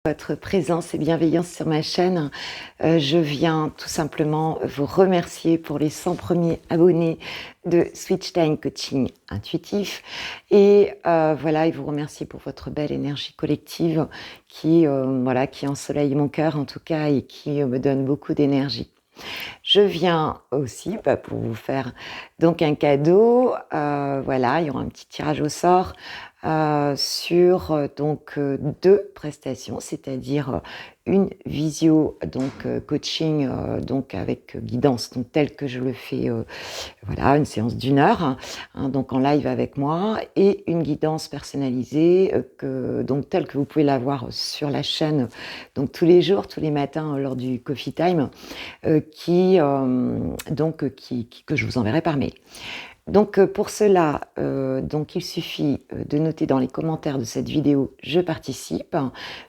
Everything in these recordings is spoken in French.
Votre présence et bienveillance sur ma chaîne. Je viens tout simplement vous remercier pour les 100 premiers abonnés de Switch Time Coaching Intuitif et voilà, et vous remercier pour votre belle énergie collective qui ensoleille mon cœur en tout cas et qui me donne beaucoup d'énergie. Je viens aussi pour vous faire donc un cadeau. Voilà, il y aura un petit tirage au sort sur donc 2 prestations, c'est-à-dire une visio donc coaching donc avec guidance donc telle que je le fais voilà, une séance d'1 heure hein, donc en live avec moi, et une guidance personnalisée donc telle que vous pouvez la voir sur la chaîne donc tous les jours, tous les matins lors du coffee time, que je vous enverrai par mail. Donc pour cela, donc il suffit de noter dans les commentaires de cette vidéo « Je participe »,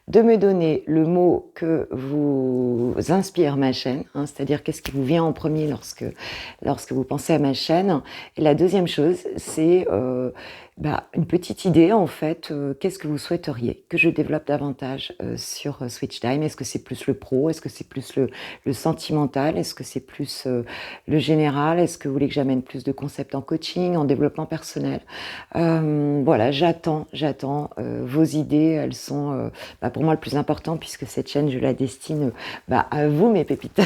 de me donner le mot que vous inspire ma chaîne, hein, c'est-à-dire qu'est-ce qui vous vient en premier lorsque vous pensez à ma chaîne. Et la deuxième chose, c'est une petite idée en fait, qu'est-ce que vous souhaiteriez que je développe davantage sur Switch Time. Est-ce que c'est plus le pro? Est-ce que c'est plus le sentimental? Est-ce que c'est plus le général? Est-ce que vous voulez que j'amène plus de concepts en coaching, en développement personnel? Voilà, j'attends vos idées. Elles sont pour moi le plus important, puisque cette chaîne, je la destine à vous, mes pépites.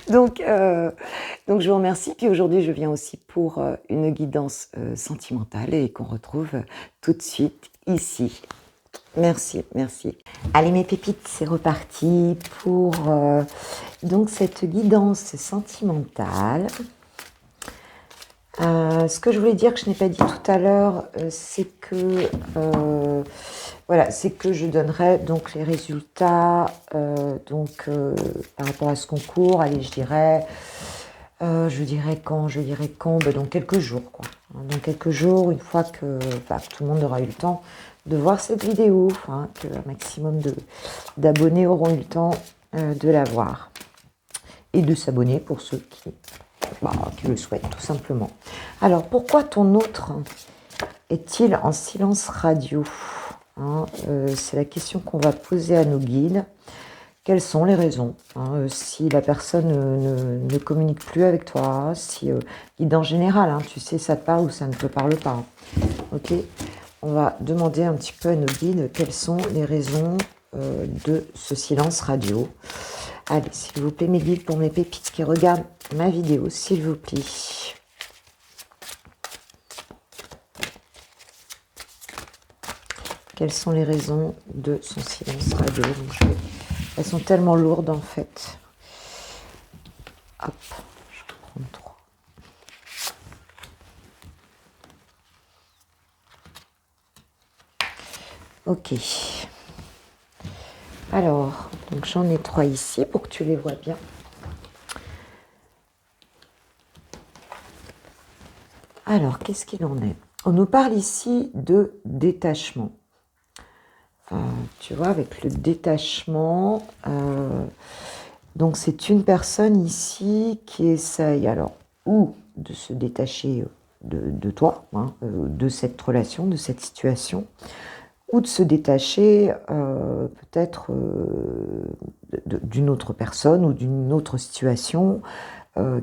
donc je vous remercie. Puis aujourd'hui, je viens aussi pour une guidance sentimentale et qu'on retrouve tout de suite ici. Merci, merci. Allez mes pépites, c'est reparti pour donc cette guidance sentimentale. Ce que je voulais dire que je n'ai pas dit tout à l'heure, c'est que c'est que je donnerai donc les résultats par rapport à ce concours. Allez, je dirais quand, dans quelques jours, quoi. Dans quelques jours, une fois que tout le monde aura eu le temps de voir cette vidéo, que un maximum d'abonnés auront eu le temps de la voir et de s'abonner pour ceux qui le souhaitent, tout simplement. Alors, pourquoi ton autre est-il en silence radio? C'est la question qu'on va poser à nos guides. Quelles sont les raisons? Si la personne ne communique plus avec toi, si guide en général, tu sais, ça te parle ou ça ne te parle pas. Ok, on va demander un petit peu à nos guides quelles sont les raisons de ce silence radio. Allez, s'il vous plaît, mes guides, pour mes pépites qui regardent ma vidéo, s'il vous plaît. Quelles sont les raisons de son silence radio? Elles sont tellement lourdes, en fait. Hop, je vais prendre 3. Ok. Alors, donc j'en ai 3 ici pour que tu les vois bien. Alors, qu'est-ce qu'il en est? On nous parle ici de détachement. Tu vois, avec le détachement, donc c'est une personne ici qui essaye alors ou de se détacher de toi, de cette relation, de cette situation, ou de se détacher peut-être d'une autre personne ou d'une autre situation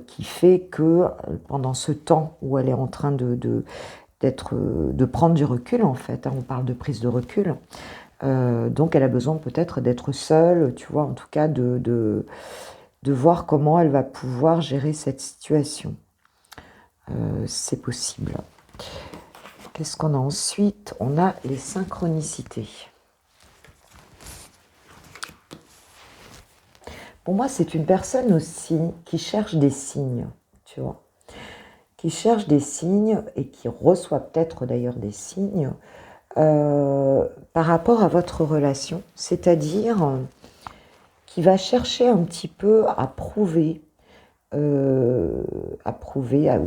qui fait que pendant ce temps où elle est en train de prendre du recul, en fait, on parle de prise de recul, donc elle a besoin peut-être d'être seule, tu vois, en tout cas de voir comment elle va pouvoir gérer cette situation. C'est possible. Qu'est-ce qu'on a ensuite? On a les synchronicités. Pour moi, c'est une personne aussi qui cherche des signes, tu vois, qui cherche des signes et qui reçoit peut-être d'ailleurs des signes par rapport à votre relation, c'est-à-dire qui va chercher un petit peu à prouver ou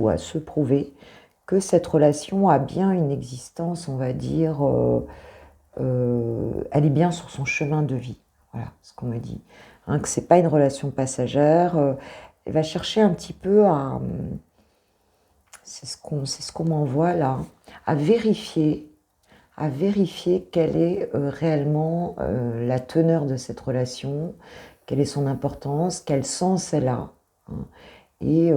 à se prouver que cette relation a bien une existence, on va dire, elle est bien sur son chemin de vie. Voilà ce qu'on me dit. Que c'est pas une relation passagère. Elle va chercher un petit peu à... c'est ce qu'on m'envoie là, à vérifier à vérifier quelle est réellement la teneur de cette relation, quelle est son importance, quel sens elle a, hein, et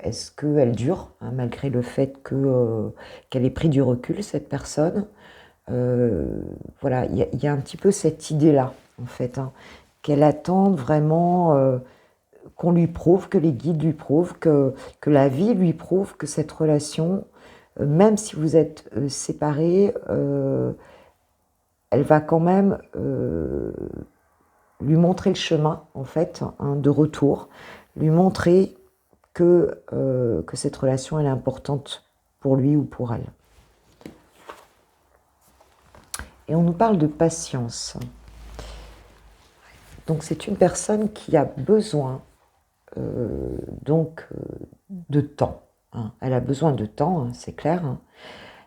est-ce qu'elle dure, hein, malgré le fait qu'elle ait pris du recul, cette personne. Voilà, il y a un petit peu cette idée-là, en fait, hein, qu'elle attend vraiment qu'on lui prouve, que les guides lui prouvent, que la vie lui prouve que cette relation, même si vous êtes séparés, elle va quand même lui montrer le chemin, en fait, hein, de retour, lui montrer que cette relation, elle est importante pour lui ou pour elle. Et on nous parle de patience. Donc c'est une personne qui a besoin de temps, hein. Elle a besoin de temps, hein, c'est clair, hein.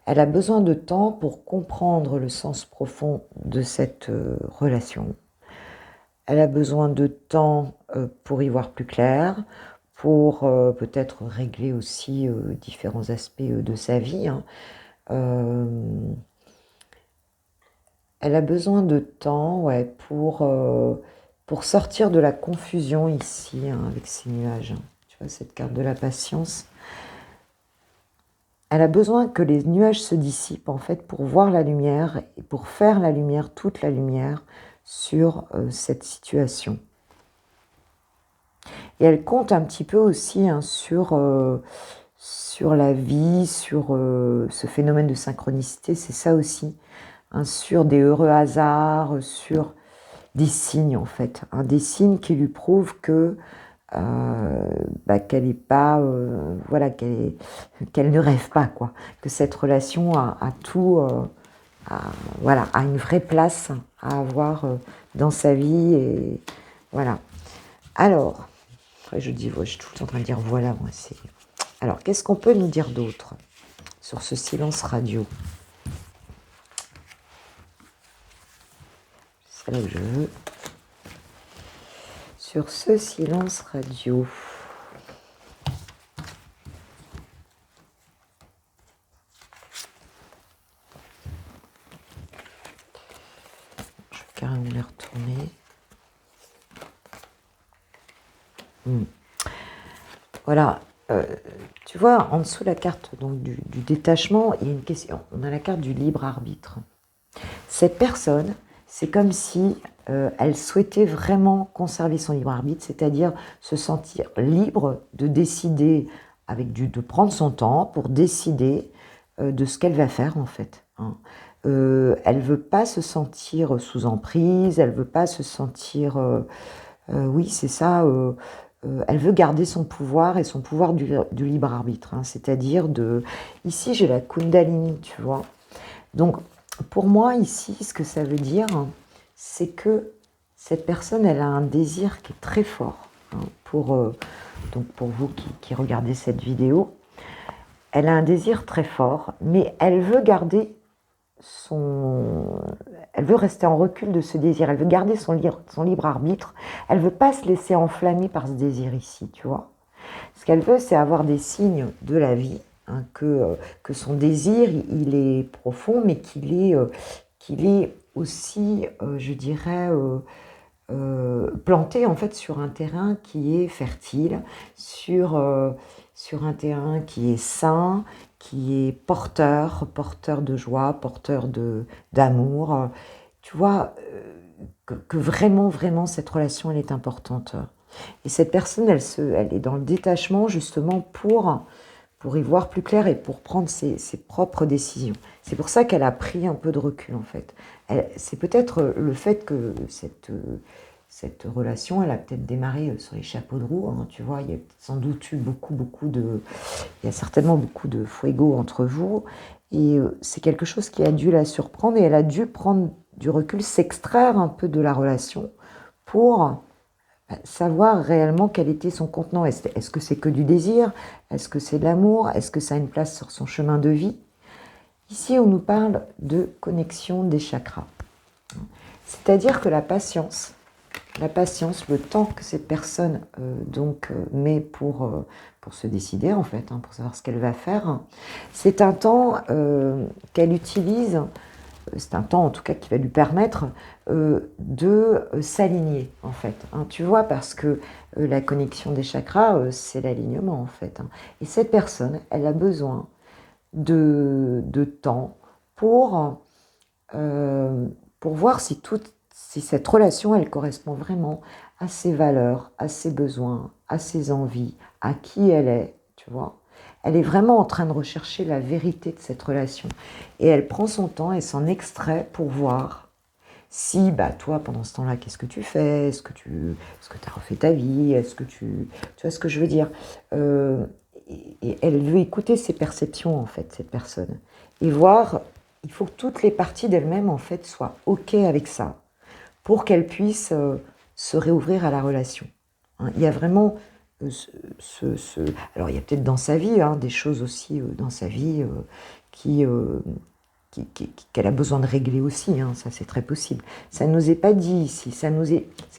Elle a besoin de temps pour comprendre le sens profond de cette relation. Elle a besoin de temps pour y voir plus clair, pour peut-être régler aussi différents aspects de sa vie, hein. Elle a besoin de temps, ouais, pour sortir de la confusion ici, hein, avec ces nuages. Tu vois, cette carte de la patience. Elle a besoin que les nuages se dissipent, en fait, pour voir la lumière et pour faire la lumière, toute la lumière, sur cette situation. Et elle compte un petit peu aussi, hein, sur la vie, sur ce phénomène de synchronicité, c'est ça aussi, hein, sur des heureux hasards, sur des signes, en fait, hein, des signes qui lui prouvent que qu'elle est pas, voilà, qu'elle ne rêve pas, quoi, que cette relation a tout, voilà, a une vraie place à avoir dans sa vie, et voilà. Alors, après je dis, je suis tout le temps en train de dire voilà, moi c'est. Alors, qu'est-ce qu'on peut nous dire d'autre sur ce silence radio? C'est là que je veux. Sur ce silence radio. Je vais carrément les retourner. Voilà. Tu vois, en dessous la carte donc, du détachement, il y a une question. On a la carte du libre arbitre. Cette personne, c'est comme si elle souhaitait vraiment conserver son libre arbitre, c'est-à-dire se sentir libre de décider, de prendre son temps pour décider de ce qu'elle va faire, en fait, hein. Elle veut pas se sentir sous emprise, elle veut pas se sentir, oui, c'est ça. Elle veut garder son pouvoir et son pouvoir du libre arbitre, hein, c'est-à-dire ici j'ai la Kundalini, tu vois. Donc pour moi ici, ce que ça veut dire, c'est que cette personne, elle a un désir qui est très fort, hein, donc pour vous qui regardez cette vidéo. Elle a un désir très fort, mais elle veut garder elle veut rester en recul de ce désir, elle veut garder son libre arbitre, elle veut pas se laisser enflammer par ce désir ici, tu vois. Ce qu'elle veut, c'est avoir des signes de la vie, hein, que son désir, il est profond, mais qu'il est aussi, je dirais, planté en fait sur un terrain qui est fertile, sur un terrain qui est sain, qui est porteur de joie, porteur d'amour. Tu vois, que vraiment, vraiment, cette relation, elle est importante. Et cette personne, elle est dans le détachement justement pour y voir plus clair et pour prendre ses propres décisions. C'est pour ça qu'elle a pris un peu de recul, en fait. C'est peut-être le fait que cette relation, elle a peut-être démarré sur les chapeaux de roue, hein, tu vois, il y a sans doute eu il y a certainement beaucoup de fuego entre vous, et c'est quelque chose qui a dû la surprendre, et elle a dû prendre du recul, s'extraire un peu de la relation pour savoir réellement quel était son contenant. Est-ce que c'est que du désir? Est-ce que c'est de l'amour? Est-ce que ça a une place sur son chemin de vie? Ici, on nous parle de connexion des chakras. C'est-à-dire que la patience, le temps que cette personne met pour se décider, en fait, hein, pour savoir ce qu'elle va faire, c'est un temps qu'elle utilise c'est un temps en tout cas qui va lui permettre de s'aligner en fait. Hein, tu vois, parce que la connexion des chakras, c'est l'alignement en fait. Hein. Et cette personne, elle a besoin de temps pour voir si cette relation, elle correspond vraiment à ses valeurs, à ses besoins, à ses envies, à qui elle est, tu vois. Elle est vraiment en train de rechercher la vérité de cette relation. Et elle prend son temps et s'en extrait pour voir si, bah, toi, pendant ce temps-là, qu'est-ce que tu fais? Est-ce que tu as refait ta vie? Est-ce que tu vois ce que je veux dire? Et elle veut écouter ses perceptions, en fait, cette personne. Et voir, il faut que toutes les parties d'elle-même, en fait, soient OK avec ça, pour qu'elle puisse se réouvrir à la relation. Hein, il y a vraiment alors, il y a peut-être dans sa vie, hein, des choses aussi dans sa vie qui, qu'elle a besoin de régler aussi, hein, ça c'est très possible. Ça ne nous est pas dit ici, ce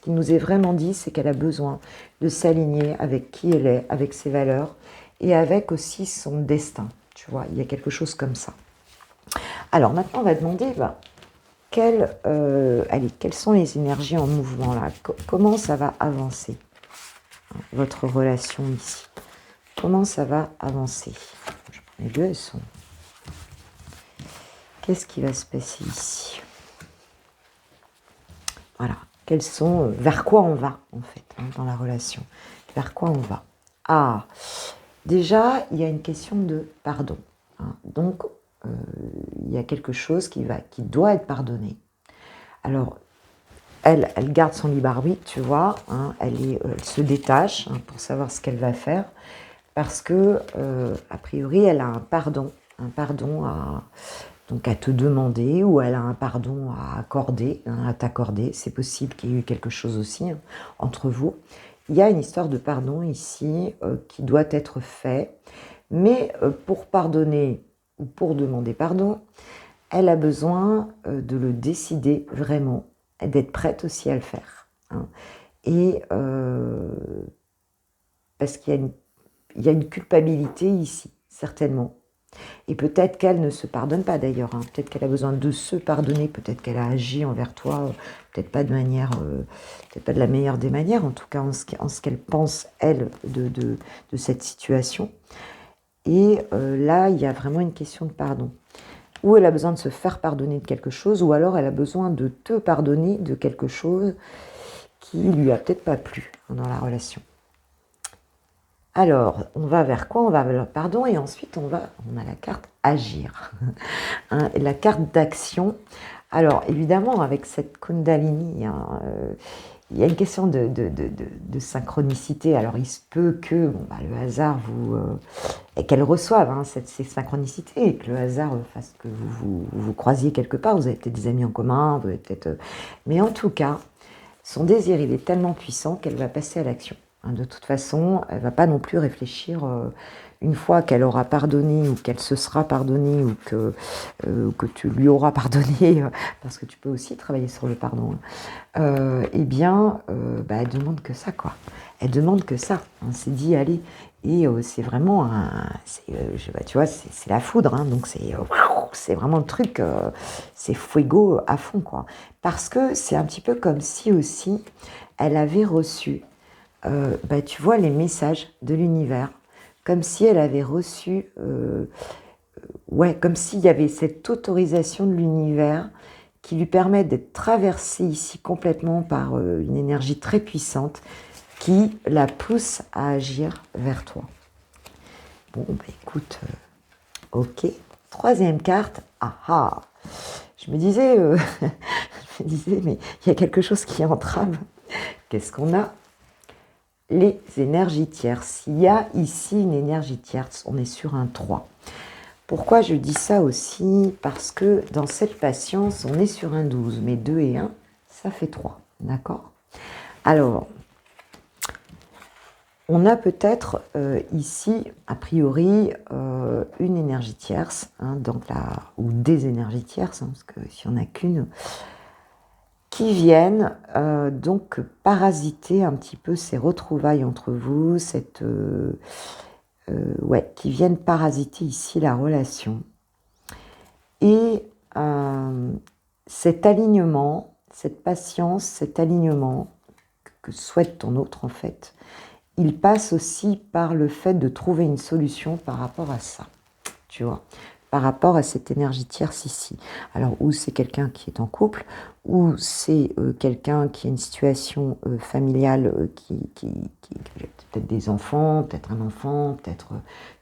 qui nous est vraiment dit, c'est qu'elle a besoin de s'aligner avec qui elle est, avec ses valeurs, et avec aussi son destin, tu vois, il y a quelque chose comme ça. Alors maintenant on va demander, quelles sont les énergies en mouvement là? Comment ça va avancer, hein, votre relation ici? Comment ça va avancer? Je prends les deux, elles sont... Qu'est-ce qui va se passer ici? Voilà. Quels sont, vers quoi on va, en fait, hein, dans la relation? Vers quoi on va? Ah, déjà, il y a une question de pardon. Hein. Donc, il y a quelque chose qui doit être pardonné. Alors, elle garde son libre arbitre, tu vois. Hein, elle se détache, hein, pour savoir ce qu'elle va faire. Parce que, a priori, elle a un pardon à te demander, ou elle a un pardon à accorder, hein, à t'accorder. C'est possible qu'il y ait eu quelque chose aussi, hein, entre vous. Il y a une histoire de pardon ici qui doit être fait. Mais pour pardonner ou pour demander pardon, elle a besoin de le décider vraiment, d'être prête aussi à le faire. Hein. Et parce qu'il y a une culpabilité ici, certainement. Et peut-être qu'elle ne se pardonne pas d'ailleurs, hein. Peut-être qu'elle a besoin de se pardonner, peut-être qu'elle a agi envers toi, peut-être pas de manière, peut-être pas de la meilleure des manières, en tout cas en ce qu'elle pense, elle, de cette situation. Et là, il y a vraiment une question de pardon. Ou elle a besoin de se faire pardonner de quelque chose, ou alors elle a besoin de te pardonner de quelque chose qui lui a peut-être pas plu, hein, dans la relation. Alors, on va vers quoi? On va vers le pardon, et ensuite on a la carte agir, hein, la carte d'action. Alors évidemment, avec cette Kundalini, hein, il y a une question de synchronicité. Alors il se peut que le hasard et qu'elle reçoive, hein, ces synchronicités, et que le hasard fasse que vous croisiez quelque part. Vous avez peut-être des amis en commun, vous avez peut-être, mais en tout cas, son désir, il est tellement puissant qu'elle va passer à l'action. De toute façon, elle ne va pas non plus réfléchir une fois qu'elle aura pardonné, ou qu'elle se sera pardonnée, ou que tu lui auras pardonné, parce que tu peux aussi travailler sur le pardon. Elle demande que ça, quoi. Elle demande que ça. On s'est dit, allez, et c'est vraiment tu vois, c'est la foudre, hein, donc c'est vraiment le truc, c'est fuego à fond, quoi. Parce que c'est un petit peu comme si aussi elle avait reçu, tu vois, les messages de l'univers, comme si elle avait reçu, comme s'il y avait cette autorisation de l'univers qui lui permet d'être traversée ici complètement par une énergie très puissante qui la pousse à agir vers toi. Bon, écoute, ok. Troisième carte, je me disais, mais il y a quelque chose qui entrave. Qu'est-ce qu'on a? Les énergies tierces. Il y a ici une énergie tierce, on est sur un 3. Pourquoi je dis ça aussi? Parce que dans cette patience, on est sur un 12, mais 2 et 1, ça fait 3, d'accord? Alors, on a peut-être ici, a priori, une énergie tierce, hein, ou des énergies tierces, hein, parce que s'il n'y en a qu'une, qui viennent donc parasiter un petit peu ces retrouvailles entre vous, qui viennent parasiter ici la relation. Et cet alignement, cette patience, cet alignement que souhaite ton autre en fait, il passe aussi par le fait de trouver une solution par rapport à ça, tu vois, par rapport à cette énergie tierce ici. Alors, ou c'est quelqu'un qui est en couple, ou c'est quelqu'un qui a une situation familiale qui peut-être des enfants, peut-être un enfant, peut-être,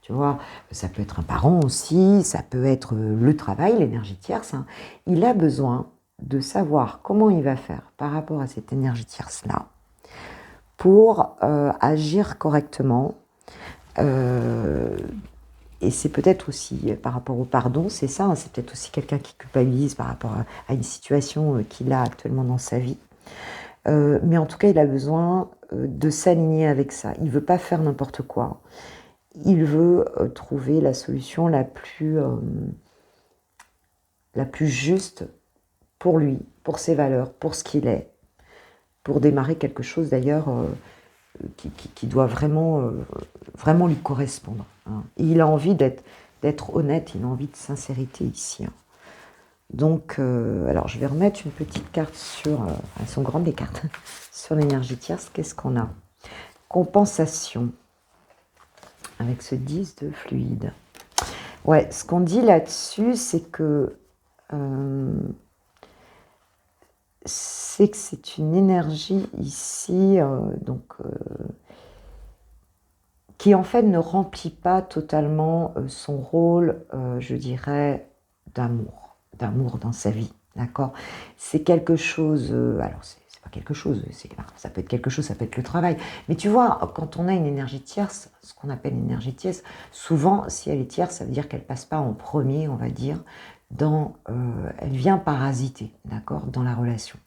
tu vois, ça peut être un parent aussi, ça peut être le travail, l'énergie tierce. Hein. Il a besoin de savoir comment il va faire par rapport à cette énergie tierce-là pour agir correctement. Et c'est peut-être aussi par rapport au pardon, c'est ça, hein, c'est peut-être aussi quelqu'un qui culpabilise par rapport à une situation qu'il a actuellement dans sa vie. Mais en tout cas, il a besoin de s'aligner avec ça. Il ne veut pas faire n'importe quoi. Il veut trouver la solution la plus juste pour lui, pour ses valeurs, pour ce qu'il est, pour démarrer quelque chose d'ailleurs qui doit vraiment lui correspondre. Hein. Et il a envie d'être honnête, il a envie de sincérité ici. Hein. Donc, alors je vais remettre une petite carte sur, elles sont grandes les cartes, sur l'énergie tierce. Qu'est-ce qu'on a? Compensation, avec ce 10 de fluide. Ouais, ce qu'on dit là-dessus, c'est que c'est une énergie ici, qui en fait ne remplit pas totalement son rôle, je dirais, d'amour dans sa vie, d'accord? C'est quelque chose, alors c'est pas quelque chose, ça peut être quelque chose, ça peut être le travail, mais tu vois, quand on a une énergie tierce, ce qu'on appelle une énergie tierce, souvent, si elle est tierce, ça veut dire qu'elle passe pas en premier, on va dire, elle vient parasiter, d'accord, dans la relation.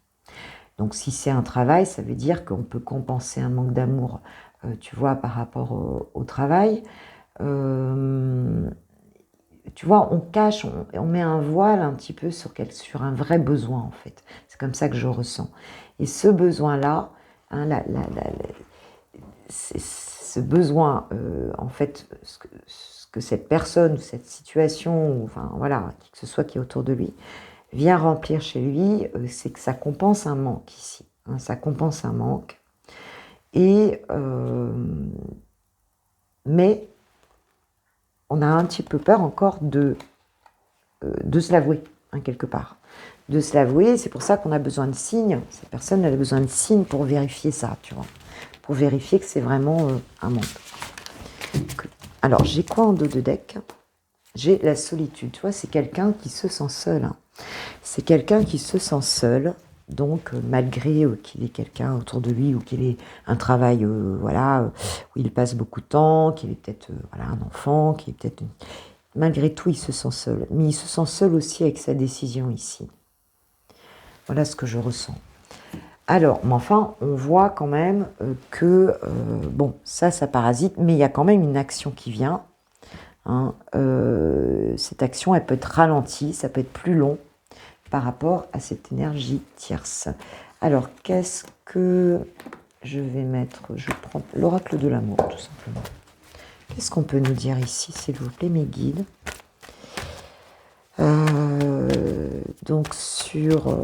Donc si c'est un travail, ça veut dire qu'on peut compenser un manque d'amour, tu vois, par rapport au travail. Tu vois, on cache, on met un voile un petit peu sur un vrai besoin, en fait. C'est comme ça que je ressens. Et ce besoin-là, hein, ce besoin, en fait, ce que cette personne, cette situation, ou, enfin voilà, qui que ce soit qui est autour de lui, vient remplir chez lui, c'est que ça compense un manque ici. Hein, ça compense un manque. Et mais on a un petit peu peur encore de se l'avouer, hein, quelque part. De se l'avouer, c'est pour ça qu'on a besoin de signes. Cette personne, elle a besoin de signes pour vérifier ça, tu vois. Pour vérifier que c'est vraiment un manque. Alors, j'ai quoi en dos de deck? J'ai la solitude, tu vois, c'est quelqu'un qui se sent seul. Hein. C'est quelqu'un qui se sent seul, donc malgré qu'il ait quelqu'un autour de lui ou qu'il ait un travail, voilà, où il passe beaucoup de temps, qu'il ait peut-être voilà, un enfant, qu'il ait peut-être... Malgré tout, il se sent seul. Mais il se sent seul aussi avec sa décision ici. Voilà ce que je ressens. Alors, mais enfin, on voit quand même que, bon, ça parasite, mais il y a quand même une action qui vient. Hein, cette action, elle peut être ralentie, ça peut être plus long par rapport à cette énergie tierce. Alors, qu'est-ce que je vais mettre? Je prends l'oracle de l'amour, tout simplement. Qu'est-ce qu'on peut nous dire ici, s'il vous plaît, mes guides? Donc, sur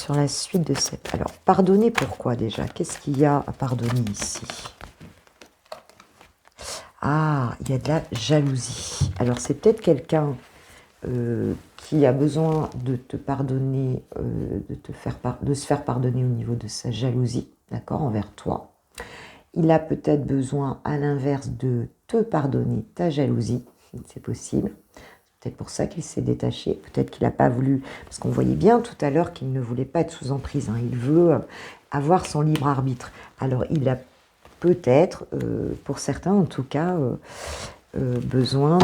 la suite de cette... Alors, pardonner pourquoi déjà? Qu'est-ce qu'il y a à pardonner ici? Ah, il y a de la jalousie. Alors, c'est peut-être quelqu'un qui a besoin de te pardonner, de se faire pardonner au niveau de sa jalousie, d'accord, envers toi. Il a peut-être besoin, à l'inverse, de te pardonner ta jalousie, c'est possible. C'est peut-être pour ça qu'il s'est détaché, peut-être qu'il n'a pas voulu, parce qu'on voyait bien tout à l'heure qu'il ne voulait pas être sous emprise, hein. Il veut avoir son libre arbitre. Alors, il a peut-être, pour certains en tout cas, besoin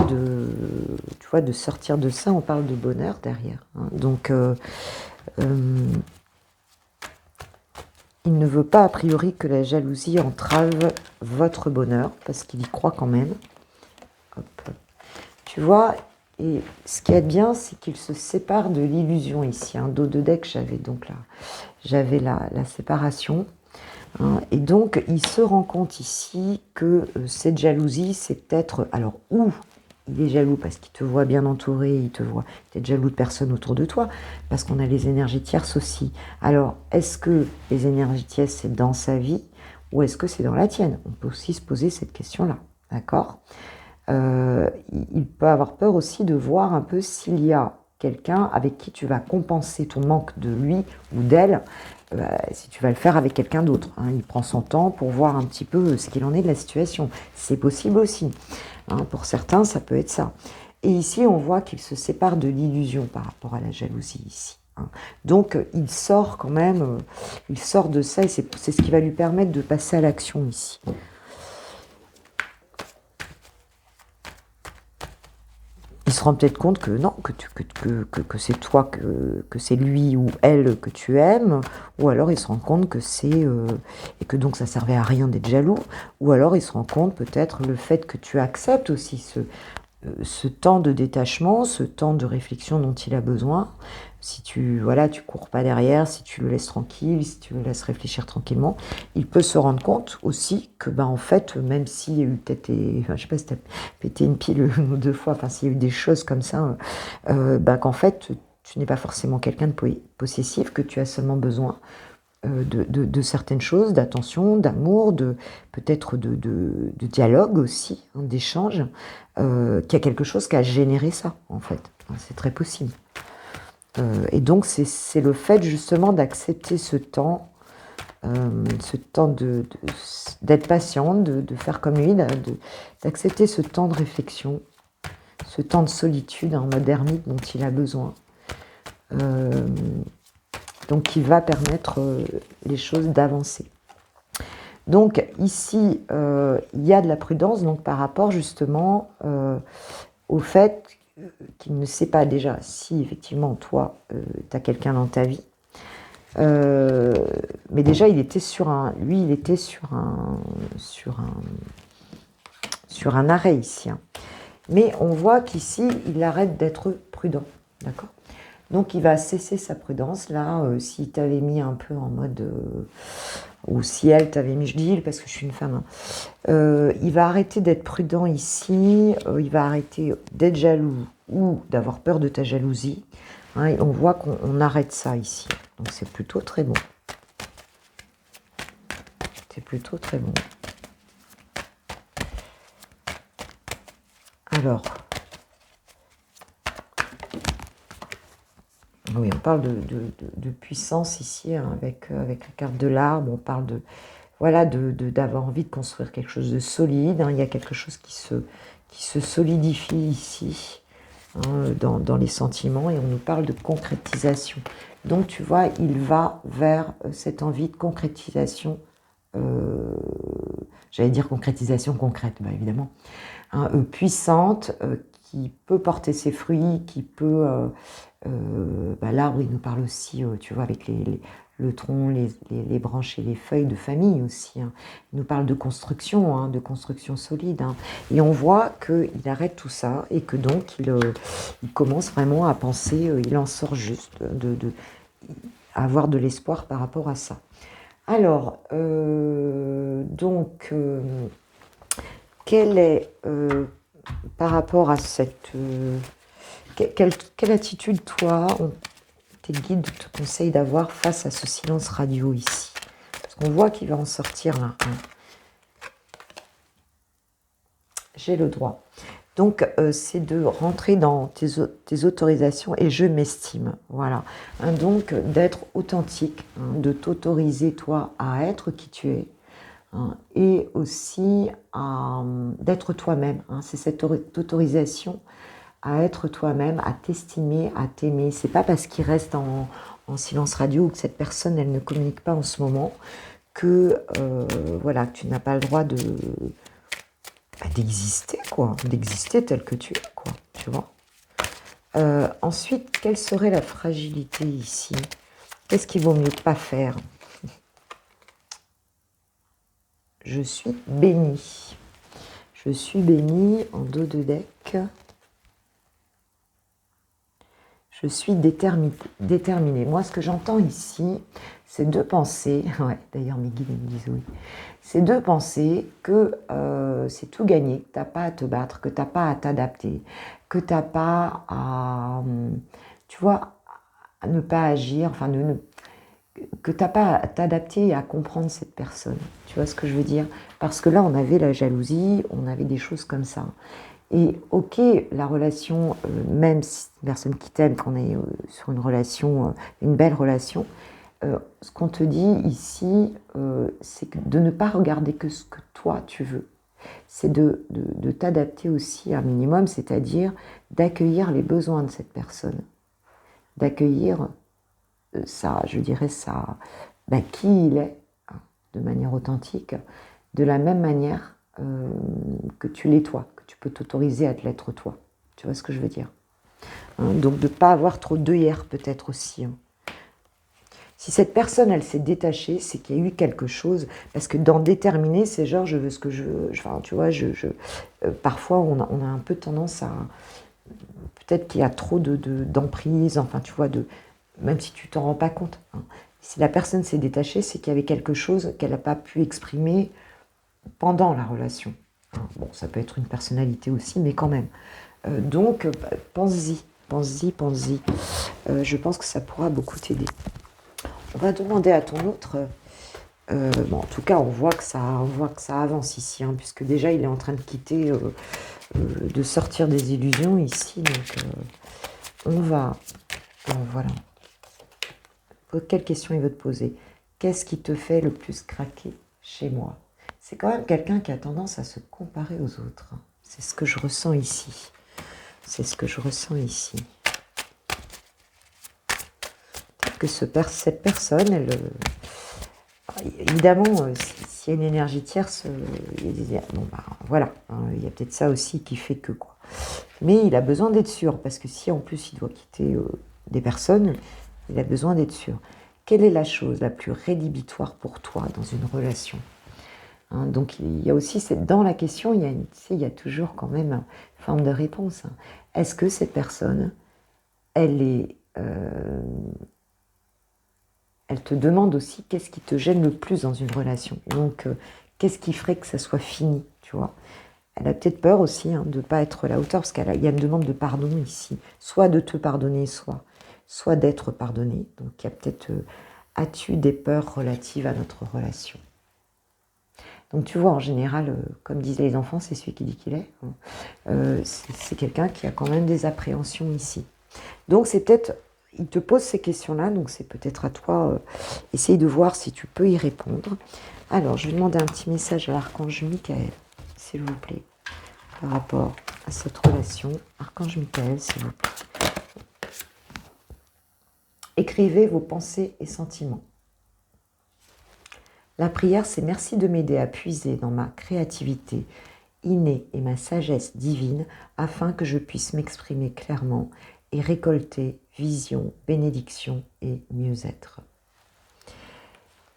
tu vois, de sortir de ça. On parle de bonheur derrière. Hein. Donc, il ne veut pas a priori que la jalousie entrave votre bonheur, parce qu'il y croit quand même. Hop. Tu vois, et ce qui est bien, c'est qu'il se sépare de l'illusion ici. Un dos de deck, j'avais donc là, j'avais la séparation. Hein, et donc, il se rend compte ici que cette jalousie, c'est peut-être... Alors, ou il est jaloux parce qu'il te voit bien entouré, il te voit peut-être jaloux de personnes autour de toi, parce qu'on a les énergies tierces aussi. Alors, est-ce que les énergies tierces, c'est dans sa vie ou est-ce que c'est dans la tienne? On peut aussi se poser cette question-là, d'accord? Il peut avoir peur aussi de voir un peu s'il y a quelqu'un avec qui tu vas compenser ton manque de lui ou d'elle, si tu vas le faire avec quelqu'un d'autre. Hein. Il prend son temps pour voir un petit peu ce qu'il en est de la situation. C'est possible aussi. Hein. Pour certains, ça peut être ça. Et ici, on voit qu'il se sépare de l'illusion par rapport à la jalousie ici. Hein. Donc, il sort quand même, il sort de ça et c'est ce qui va lui permettre de passer à l'action ici. Il se rend peut-être compte que non, que c'est toi, que c'est lui ou elle que tu aimes, ou alors il se rend compte que c'est... et que donc ça servait à rien d'être jaloux, ou alors il se rend compte peut-être le fait que tu acceptes aussi ce temps de détachement, ce temps de réflexion dont il a besoin. Si tu tu cours pas derrière, si tu le laisses tranquille, si tu le laisses réfléchir tranquillement, il peut se rendre compte aussi que en fait, même s'il y a eu peut-être, je sais pas si tu as pété une pile une ou deux fois, enfin s'il y a eu des choses comme ça, qu'en fait tu n'es pas forcément quelqu'un de possessif, que tu as seulement besoin de certaines choses, d'attention, d'amour, peut-être de dialogue aussi, hein, d'échange, qu'il y a quelque chose qui a généré ça, en fait. C'est très possible. Et donc, c'est le fait justement d'accepter ce temps d'être patient, de faire comme lui, d'accepter ce temps de réflexion, ce temps de solitude en mode ermite dont il a besoin. Donc qui va permettre les choses d'avancer. Donc ici, il y a de la prudence donc, par rapport justement au fait qu'il ne sait pas déjà si effectivement toi, tu as quelqu'un dans ta vie. Mais déjà, il était sur un arrêt ici. Hein. Mais on voit qu'ici, il arrête d'être prudent. D'accord ? Donc, il va cesser sa prudence. Là, s'il t'avait mis un peu en mode... ou si elle t'avait mis... Je dis il parce que je suis une femme. Hein. Il va arrêter d'être prudent ici. Il va arrêter d'être jaloux ou d'avoir peur de ta jalousie. Hein, et on voit qu'on arrête ça ici. Donc, c'est plutôt très bon. C'est plutôt très bon. Alors... Oui, on parle de puissance ici, hein, avec la carte de l'arbre. On parle d'avoir envie de construire quelque chose de solide. Hein. Il y a quelque chose qui se solidifie ici, hein, dans les sentiments. Et on nous parle de concrétisation. Donc, tu vois, il va vers cette envie de concrétisation. J'allais dire concrétisation concrète, évidemment. Hein, puissante, qui peut porter ses fruits, qui peut... l'arbre, il nous parle aussi, tu vois, avec le tronc, les branches et les feuilles de famille aussi. Hein. Il nous parle de construction solide. Hein. Et on voit qu'il arrête tout ça et que donc il commence vraiment à penser, il en sort juste, à avoir de l'espoir par rapport à ça. Alors, quelle est, par rapport à cette... Quelle attitude, toi, tes guides te conseillent d'avoir face à ce silence radio ici? Parce qu'on voit qu'il va en sortir là. Hein. J'ai le droit. Donc, c'est de rentrer dans tes autorisations et je m'estime. Voilà. Hein, donc, d'être authentique, hein, de t'autoriser, toi, à être qui tu es. Hein, et aussi d'être toi-même. Hein, c'est cette autorisation à être toi-même, à t'estimer, à t'aimer. C'est pas parce qu'il reste en silence radio ou que cette personne, elle ne communique pas en ce moment que tu n'as pas le droit d'exister, quoi. D'exister tel que tu es, quoi. Tu vois. Ensuite, quelle serait la fragilité ici? Qu'est-ce qu'il vaut mieux pas faire? Je suis bénie. Je suis bénie en dos de deck. Je suis déterminée. Moi, ce que j'entends ici, c'est deux pensées. Ouais, d'ailleurs, mes guides me disent oui. C'est deux pensées que c'est tout gagné, que tu n'as pas à te battre, que tu n'as pas à t'adapter, que tu n'as pas à, tu vois, à ne pas agir, enfin, que tu n'as pas à t'adapter et à comprendre cette personne. Tu vois ce que je veux dire? Parce que là, on avait la jalousie, on avait des choses comme ça. Et ok, la relation, même si c'est une personne qui t'aime, qu'on est sur une relation, une belle relation, ce qu'on te dit ici, c'est de ne pas regarder que ce que toi tu veux. C'est de t'adapter aussi un minimum, c'est-à-dire d'accueillir les besoins de cette personne, d'accueillir ça, je dirais ça, qui il est, hein, de manière authentique, de la même manière que tu l'es toi, que tu peux t'autoriser à te l'être toi. Tu vois ce que je veux dire, hein, donc de ne pas avoir trop d'œillères peut-être aussi. Hein. Si cette personne, elle s'est détachée, c'est qu'il y a eu quelque chose, parce que dans déterminer, c'est genre je veux ce que je veux. Enfin, tu vois, parfois on a un peu tendance à, peut-être qu'il y a trop d'emprise, enfin tu vois, même si tu t'en rends pas compte. Hein. Si la personne s'est détachée, c'est qu'il y avait quelque chose qu'elle n'a pas pu exprimer pendant la relation. Hein. Bon, ça peut être une personnalité aussi, mais quand même. Donc, pense-y, pense-y, pense-y. Je pense que ça pourra beaucoup t'aider. On va demander à ton autre. En tout cas, on voit que ça avance ici, hein, puisque déjà il est en train de quitter, de sortir des illusions ici. Donc, on va. Voilà. Quelle question il veut te poser? Qu'est-ce qui te fait le plus craquer chez moi? C'est quand même quelqu'un qui a tendance à se comparer aux autres. C'est ce que je ressens ici. C'est ce que je ressens ici. Peut-être que cette personne, elle, évidemment, s'il y a une énergie tierce, voilà, hein, il y a peut-être ça aussi qui fait que quoi. Mais il a besoin d'être sûr, parce que si en plus il doit quitter des personnes, il a besoin d'être sûr. Quelle est la chose la plus rédhibitoire pour toi dans une relation? Hein, donc il y a aussi, dans la question, il y a toujours quand même une forme de réponse. Hein. Est-ce que cette personne, elle te demande aussi qu'est-ce qui te gêne le plus dans une relation. Donc, qu'est-ce qui ferait que ça soit fini, tu vois? Elle a peut-être peur aussi de ne pas être à la hauteur, parce qu'il y a une demande de pardon ici. Soit de te pardonner, soit d'être pardonné. Donc, il y a peut-être, as-tu des peurs relatives à notre relation? Donc, tu vois, en général, comme disaient les enfants, c'est celui qui dit qu'il est. C'est quelqu'un qui a quand même des appréhensions ici. Donc, c'est peut-être... Il te pose ces questions-là, donc c'est peut-être à toi, essaye de voir si tu peux y répondre. Alors, je vais demander un petit message à l'archange Michael, s'il vous plaît, par rapport à cette relation. Archange Michael, s'il vous plaît. Écrivez vos pensées et sentiments. La prière, c'est merci de m'aider à puiser dans ma créativité innée et ma sagesse divine afin que je puisse m'exprimer clairement et récolter vision, bénédiction et mieux-être.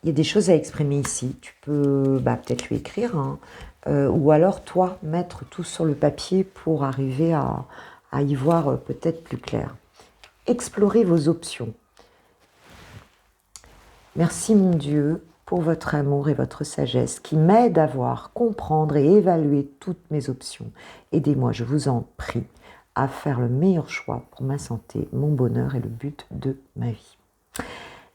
Il y a des choses à exprimer ici. Tu peux peut-être lui écrire, hein, ou alors toi mettre tout sur le papier pour arriver à y voir peut-être plus clair. Explorez vos options. Merci mon Dieu pour votre amour et votre sagesse qui m'aide à voir, comprendre et évaluer toutes mes options. Aidez-moi, je vous en prie, à faire le meilleur choix pour ma santé, mon bonheur et le but de ma vie.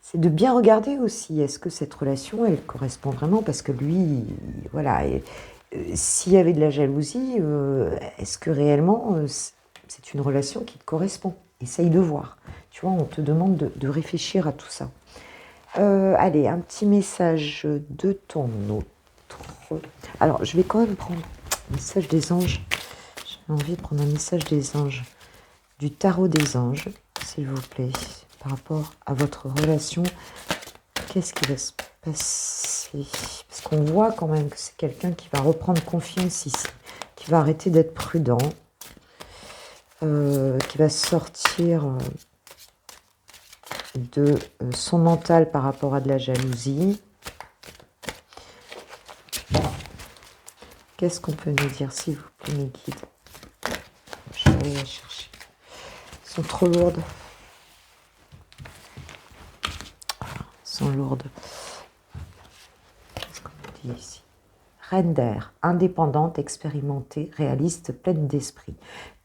C'est de bien regarder aussi, est-ce que cette relation, elle correspond vraiment? Parce que lui, voilà, s'il y avait de la jalousie, est-ce que réellement, c'est une relation qui te correspond? Essaye de voir. Tu vois, on te demande de réfléchir à tout ça. Allez, un petit message de ton autre. Alors, je vais quand même prendre un message des anges. J'ai envie de prendre un message des anges, du tarot des anges, s'il vous plaît, par rapport à votre relation. Qu'est-ce qui va se passer? Parce qu'on voit quand même que c'est quelqu'un qui va reprendre confiance ici, qui va arrêter d'être prudent, qui va sortir de son mental par rapport à de la jalousie. Qu'est-ce qu'on peut nous dire, s'il vous plaît, mes guides? Je vais aller la chercher. Elles sont trop lourdes. sont lourdes. Qu'est-ce qu'on dit ici? Reine d'air, indépendante, expérimentée, réaliste, pleine d'esprit.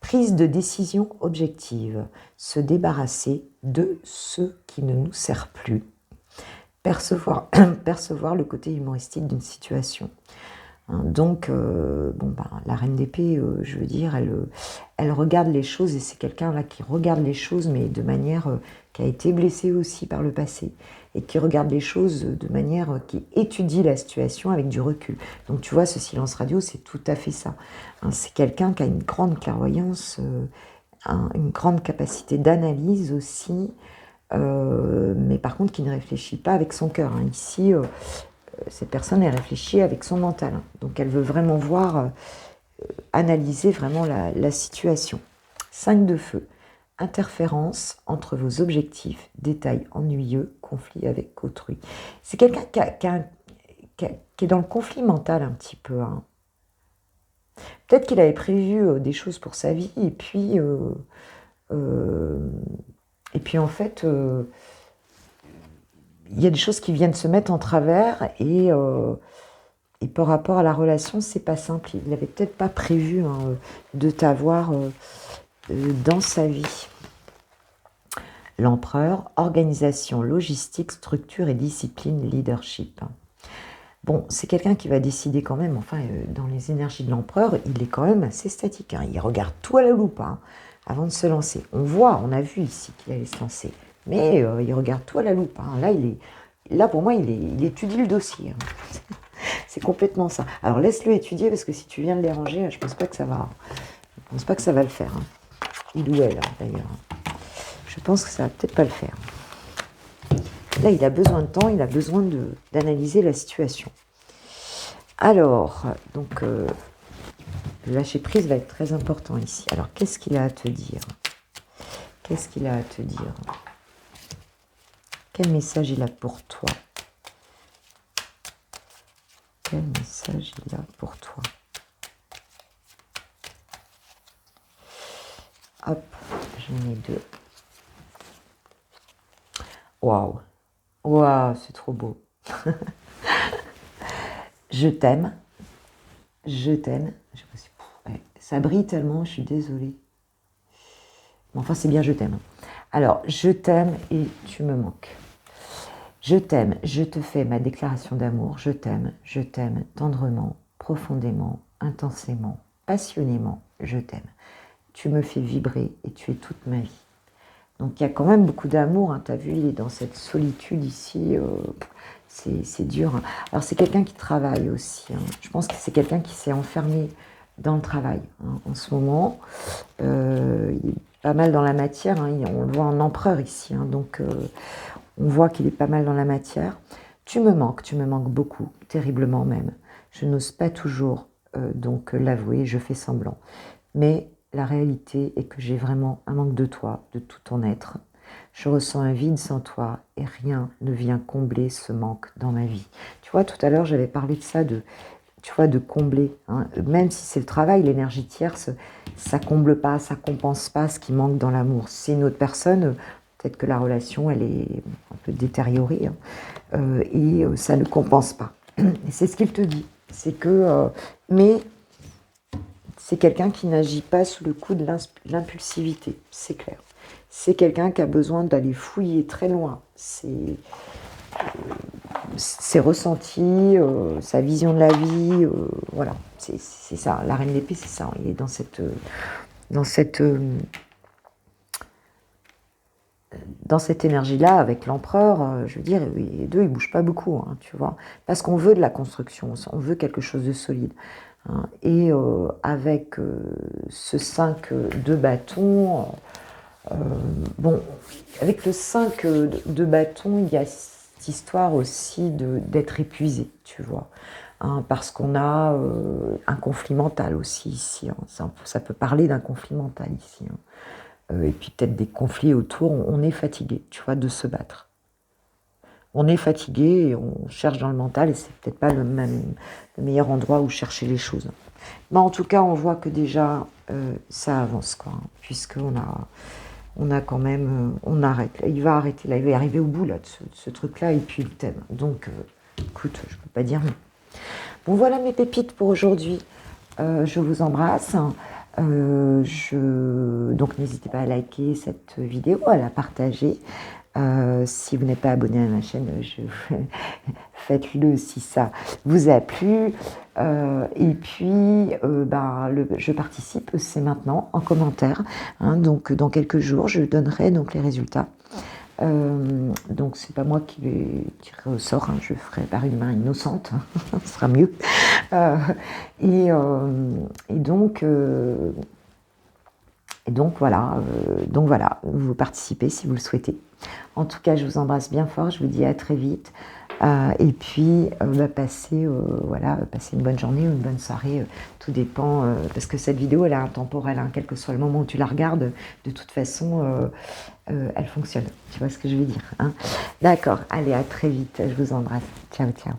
Prise de décision objective. Se débarrasser de ce qui ne nous sert plus. Percevoir le côté humoristique d'une situation. Donc, la reine d'épée, je veux dire, elle regarde les choses, et c'est quelqu'un là qui regarde les choses, mais de manière qui a été blessée aussi par le passé, et qui regarde les choses de manière qui étudie la situation avec du recul. Donc, tu vois, ce silence radio, c'est tout à fait ça. C'est quelqu'un qui a une grande clairvoyance, une grande capacité d'analyse aussi, mais par contre qui ne réfléchit pas avec son cœur. Ici, cette personne, elle réfléchit avec son mental. Donc elle veut vraiment voir, analyser vraiment la situation. 5 de feu. Interférence entre vos objectifs, détails ennuyeux, conflit avec autrui. C'est quelqu'un qui est dans le conflit mental un petit peu. Peut-être qu'il avait prévu des choses pour sa vie, et puis en fait, il y a des choses qui viennent se mettre en travers, et par rapport à la relation, c'est pas simple. Il n'avait peut-être pas prévu de t'avoir dans sa vie. L'empereur, organisation, logistique, structure et discipline, leadership. Bon, c'est quelqu'un qui va décider quand même, dans les énergies de l'empereur, il est quand même assez statique. Il regarde tout à la loupe avant de se lancer. On a vu ici qu'il allait se lancer, mais il regarde tout à la loupe. Là, pour moi, il étudie le dossier. C'est complètement ça. Alors, laisse-le étudier, parce que si tu viens de les ranger, je pense pas que ça va le faire. Il ou elle, d'ailleurs. Je pense que ça va peut-être pas le faire. Là, il a besoin de temps, il a besoin d'analyser la situation. Alors, donc, le lâcher-prise va être très important ici. Alors, qu'est-ce qu'il a à te dire? Quel message il a pour toi? Quel message il a pour toi? Hop, j'en ai 2. Waouh, c'est trop beau. Je t'aime. Ça brille tellement, je suis désolée. Mais c'est bien, je t'aime. Alors, je t'aime et tu me manques. Je t'aime, je te fais ma déclaration d'amour. Je t'aime tendrement, profondément, intensément, passionnément. Je t'aime. Tu me fais vibrer et tu es toute ma vie. Donc il y a quand même beaucoup d'amour, tu as vu, il est dans cette solitude ici, c'est dur. Alors c'est quelqu'un qui travaille aussi, je pense que c'est quelqu'un qui s'est enfermé dans le travail en ce moment. Il est pas mal dans la matière, on le voit en empereur ici, donc on voit qu'il est pas mal dans la matière. Tu me manques beaucoup, terriblement même. Je n'ose pas toujours donc l'avouer, je fais semblant. Mais la réalité est que j'ai vraiment un manque de toi, de tout ton être. Je ressens un vide sans toi et rien ne vient combler ce manque dans ma vie. Tu vois, tout à l'heure, j'avais parlé de ça, de combler. Même si c'est le travail, l'énergie tierce, ça comble pas, ça compense pas ce qui manque dans l'amour. Si c'est une autre personne, peut-être que la relation, elle est un peu détériorée et ça ne compense pas. Et c'est ce qu'il te dit. C'est que... mais... c'est quelqu'un qui n'agit pas sous le coup de l'impulsivité, c'est clair. C'est quelqu'un qui a besoin d'aller fouiller très loin ses ressentis, sa vision de la vie, voilà. C'est ça, la reine d'épée, c'est ça. Il est dans cette énergie-là, avec l'empereur, je veux dire, les deux, ils ne bougent pas beaucoup, tu vois. Parce qu'on veut de la construction, on veut quelque chose de solide. Et avec ce 5 de bâton, avec le 5 de bâton, il y a cette histoire aussi d'être épuisé, tu vois. Parce qu'on a un conflit mental aussi ici. Ça peut parler d'un conflit mental ici. Et puis peut-être des conflits autour. On est fatigué, tu vois, de se battre. On est fatigué et on cherche dans le mental, et c'est peut-être pas le meilleur endroit où chercher les choses. Mais en tout cas, on voit que déjà, ça avance, puisqu'on a on a quand même, on arrête. Là, il va arrêter, là, il va arriver au bout là, de ce truc-là, et puis le thème. Donc, écoute, je peux pas dire non. Bon, voilà mes pépites pour aujourd'hui. Je vous embrasse. Donc, n'hésitez pas à liker cette vidéo, à la partager. Si vous n'êtes pas abonné à ma chaîne, faites-le si ça vous a plu. Et puis, je participe, c'est maintenant, en commentaire. Hein, donc, dans quelques jours, je donnerai donc les résultats. Donc, c'est pas moi qui vais tirer au sort, hein, je ferai par une main innocente, hein, ce sera mieux. Et donc, voilà, vous participez si vous le souhaitez. En tout cas, je vous embrasse bien fort, je vous dis à très vite. Et puis, passez une bonne journée ou une bonne soirée, tout dépend, parce que cette vidéo, elle est intemporelle, hein, quel que soit le moment où tu la regardes, de toute façon, elle fonctionne. Tu vois ce que je veux dire, hein? D'accord, allez, à très vite, je vous embrasse. Ciao, ciao.